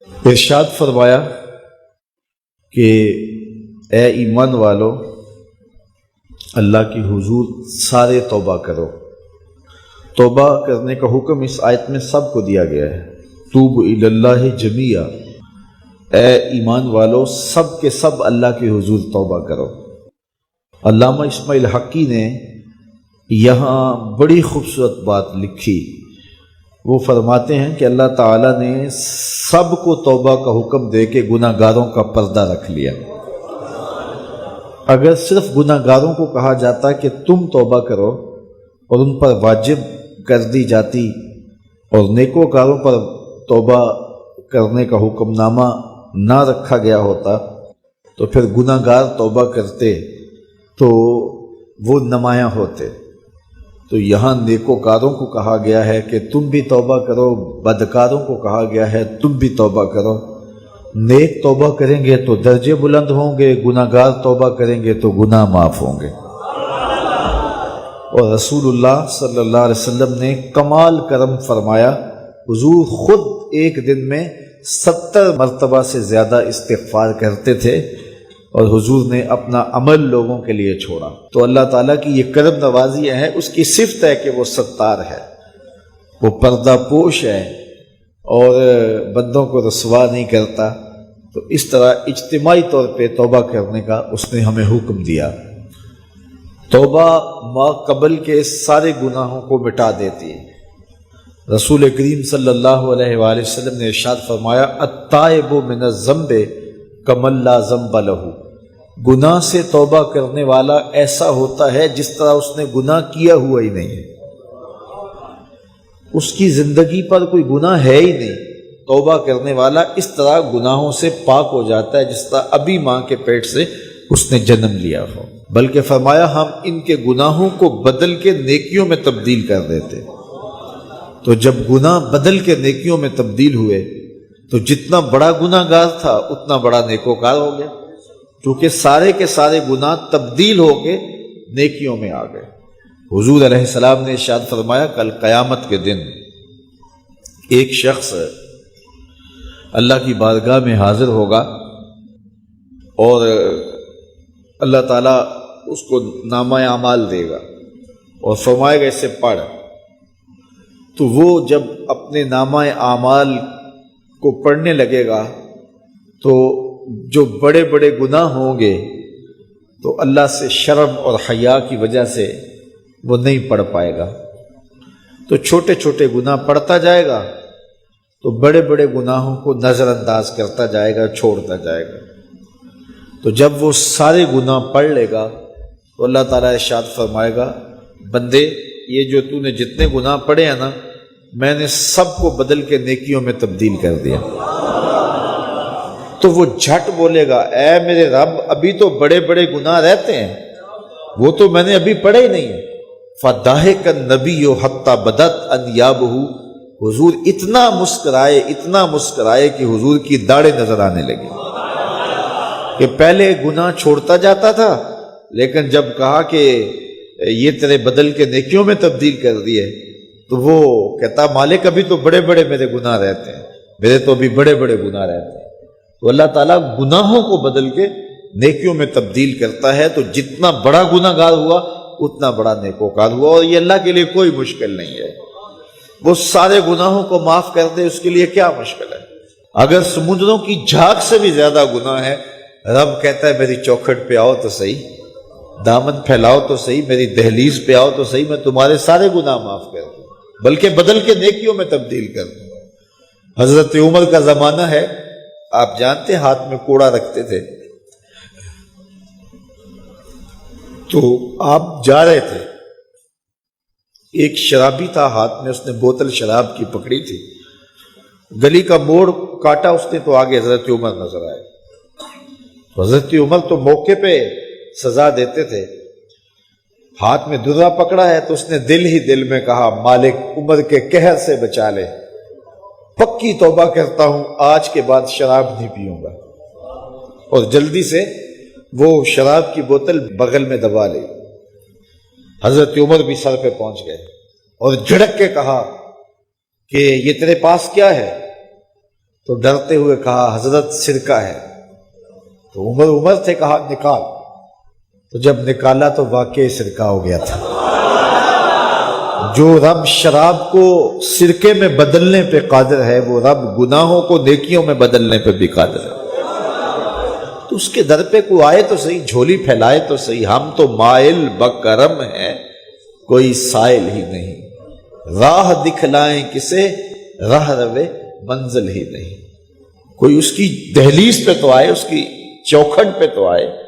ارشاد فرمایا کہ اے ایمان والو، اللہ کی حضور سارے توبہ کرو۔ توبہ کرنے کا حکم اس آیت میں سب کو دیا گیا ہے۔ توبوا الی اللہ جمیعا، اے ایمان والو سب کے سب اللہ کے حضور توبہ کرو۔ علامہ اسماعیل حقی نے یہاں بڑی خوبصورت بات لکھی۔ وہ فرماتے ہیں کہ اللہ تعالیٰ نے سب کو توبہ کا حکم دے کے گناہ گاروں کا پردہ رکھ لیا۔ اگر صرف گناہ گاروں کو کہا جاتا کہ تم توبہ کرو اور ان پر واجب کر دی جاتی اور نیکوکاروں پر توبہ کرنے کا حکم نامہ نہ رکھا گیا ہوتا تو پھر گناہ گار توبہ کرتے تو وہ نمایاں ہوتے۔ تو یہاں نیکوکاروں کو کہا گیا ہے کہ تم بھی توبہ کرو، بدکاروں کو کہا گیا ہے تم بھی توبہ کرو۔ نیک توبہ کریں گے تو درجے بلند ہوں گے، گناہ گار توبہ کریں گے تو گناہ معاف ہوں گے۔ اور رسول اللہ صلی اللہ علیہ وسلم نے کمال کرم فرمایا، حضور خود ایک دن میں 70 مرتبہ سے زیادہ استغفار کرتے تھے اور حضور نے اپنا عمل لوگوں کے لیے چھوڑا۔ تو اللہ تعالیٰ کی یہ کرم نوازی ہے، اس کی صفت ہے کہ وہ ستار ہے، وہ پردہ پوش ہے اور بندوں کو رسوا نہیں کرتا۔ تو اس طرح اجتماعی طور پہ توبہ کرنے کا اس نے ہمیں حکم دیا۔ توبہ ما قبل کے سارے گناہوں کو مٹا دیتی ہے۔ رسول کریم صلی اللہ علیہ وآلہ وسلم نے ارشاد فرمایا، التائب من الذنب کمن لا ذنب لہ، گناہ سے توبہ کرنے والا ایسا ہوتا ہے جس طرح اس نے گناہ کیا ہوا ہی نہیں ہے، اس کی زندگی پر کوئی گناہ ہے ہی نہیں۔ توبہ کرنے والا اس طرح گناہوں سے پاک ہو جاتا ہے جس طرح ابھی ماں کے پیٹ سے اس نے جنم لیا ہو۔ بلکہ فرمایا ہم ان کے گناہوں کو بدل کے نیکیوں میں تبدیل کر دیتے۔ تو جب گناہ بدل کے نیکیوں میں تبدیل ہوئے تو جتنا بڑا گناہ گار تھا اتنا بڑا نیکوکار ہو گیا، کیونکہ سارے کے سارے گناہ تبدیل ہو کے نیکیوں میں آ گئے۔ حضور علیہ السلام نے ارشاد فرمایا کل قیامت کے دن ایک شخص اللہ کی بارگاہ میں حاضر ہوگا اور اللہ تعالیٰ اس کو نامہ اعمال دے گا اور فرمائے گا اسے پڑھ۔ تو وہ جب اپنے نامہ اعمال کو پڑھنے لگے گا تو جو بڑے بڑے گناہ ہوں گے تو اللہ سے شرم اور حیا کی وجہ سے وہ نہیں پڑھ پائے گا، تو چھوٹے چھوٹے گناہ پڑھتا جائے گا تو بڑے بڑے گناہوں کو نظر انداز کرتا جائے گا، چھوڑتا جائے گا۔ تو جب وہ سارے گناہ پڑھ لے گا تو اللہ تعالیٰ ارشاد فرمائے گا بندے یہ جو تو نے جتنے گناہ پڑھے ہیں نا میں نے سب کو بدل کے نیکیوں میں تبدیل کر دیا۔ تو وہ جھٹ بولے گا اے میرے رب ابھی تو بڑے بڑے گناہ رہتے ہیں، وہ تو میں نے ابھی پڑھے ہی نہیں ہیں۔ فَضَحِكَ النَّبِيُّ حَتَّى بَدَتْ أَنْيَابُهُ، حضور اتنا مسکرائے کہ حضور کی داڑھیں نظر آنے لگی۔ کہ پہلے گناہ چھوڑتا جاتا تھا لیکن جب کہا کہ یہ تیرے بدل کے نیکیوں میں تبدیل کر دیے تو وہ کہتا مالک ابھی تو بڑے بڑے میرے گناہ رہتے ہیں، میرے تو ابھی بڑے بڑے گناہ رہتے ہیں۔ تو اللہ تعالیٰ گناہوں کو بدل کے نیکیوں میں تبدیل کرتا ہے، تو جتنا بڑا گناہ گار ہوا اتنا بڑا نیکوکار ہوا، اور یہ اللہ کے لیے کوئی مشکل نہیں ہے۔ وہ سارے گناہوں کو معاف کر دے، اس کے لیے کیا مشکل ہے؟ اگر سمندروں کی جھاگ سے بھی زیادہ گناہ ہے، رب کہتا ہے میری چوکھٹ پہ آؤ تو صحیح، دامن پھیلاؤ تو صحیح، میری دہلیز پہ آؤ تو صحیح، میں تمہارے سارے گناہ معاف کر دوں، بلکہ بدل کے نیکیوں میں تبدیل کر دوں۔ حضرت عمر کا زمانہ ہے، آپ جانتے ہاتھ میں کوڑا رکھتے تھے، تو آپ جا رہے تھے، ایک شرابی تھا ہاتھ میں، اس نے بوتل شراب کی پکڑی تھی، گلی کا موڑ کاٹا اس نے تو آگے حضرت عمر نظر آئے۔ حضرت عمر تو موقع پہ سزا دیتے تھے، ہاتھ میں درہ پکڑا ہے تو اس نے دل ہی دل میں کہا مالک عمر کے قہر سے بچا لے، پکی توبہ کرتا ہوں آج کے بعد شراب نہیں پیوں گا، اور جلدی سے وہ شراب کی بوتل بغل میں دبا لی۔ حضرت عمر بھی سر پہ پہنچ گئے اور جھڑک کے کہا کہ یہ تیرے پاس کیا ہے؟ تو ڈرتے ہوئے کہا حضرت سرکہ ہے. تو عمر تھے، کہا نکال. تو جب نکالا تو واقعی سرکہ ہو گیا تھا. جو رب شراب کو سرکے میں بدلنے پہ قادر ہے، وہ رب گناہوں کو نیکیوں میں بدلنے پہ بھی قادر ہے. تو اس کے در پہ کوئی آئے تو صحیح، جھولی پھیلائے تو صحیح. ہم تو مائل بکرم ہیں، کوئی سائل ہی نہیں. راہ دکھلائیں کسے، راہ روے منزل ہی نہیں. کوئی اس کی دہلیز پہ تو آئے، اس کی چوکھٹ پہ تو آئے.